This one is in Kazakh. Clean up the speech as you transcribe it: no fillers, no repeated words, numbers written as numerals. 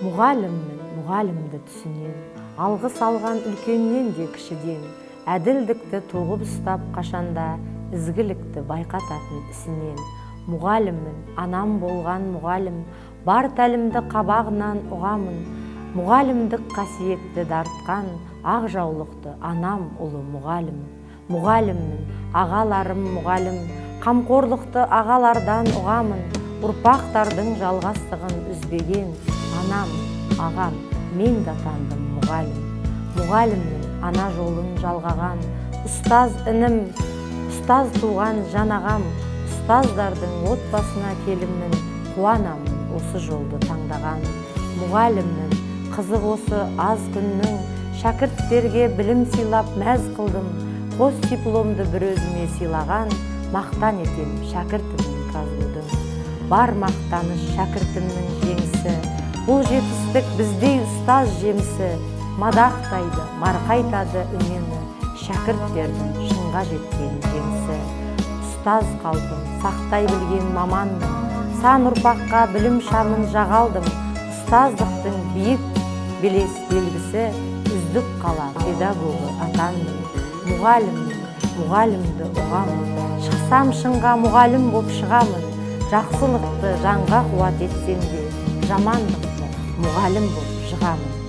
Мұғаліммін, мұғалімді түсінен, алғыс алған үлкеннен де кішіден, әділдікті тоғып ұстап қашанда, ізгілікті байқататын ісінен. Мұғаліммін, анам болған мұғалім, бар тәлімді қабағынан ұғамын, мұғалімдік қасиетті дартқан, ақ жаулықты анам ұлы мұғалім. Мұғаліммін, ағаларым мұғалім, қамқорлықты ағалардан ұғамын, ұрпақтардың жалғастығын үзбеген, анам, ағам, мен де атандым мұғалім. Мұғалімнің ана жолын жалғаған, ұстаз інім, ұстаз туған жан ағам, ұстаздардың отбасына келімнің, қуанамын осы жолды таңдаған. Мұғалімнің қызық осы аз күннің, шәкірттерге білім сыйлап мәз қылдым, қос дипломды бір өзіме сыйлаған, мақтан етем шәкіртімнің Казгудың. Бар мақтаныш шәкіртімнің жеңісі, бұл жетістік біздей ұстаз жемісі, мадақтайды, марқайтады үнемі, шәкірттердің шыңға жеткен жемісі. Ұстаз қалдым, сақтай білген маманмын, сан ұрпаққа білім шамын жағалдым, ұстаздықтың биік белес белгісі, үздік қала педагогы атандым. Мұғаліммін, мұғалімді ұғамын, шықсам шыңға мұғалім боп шығамын, жақсылықты жанға қуат етсем де, жамандықты мұғалім боп жығамын.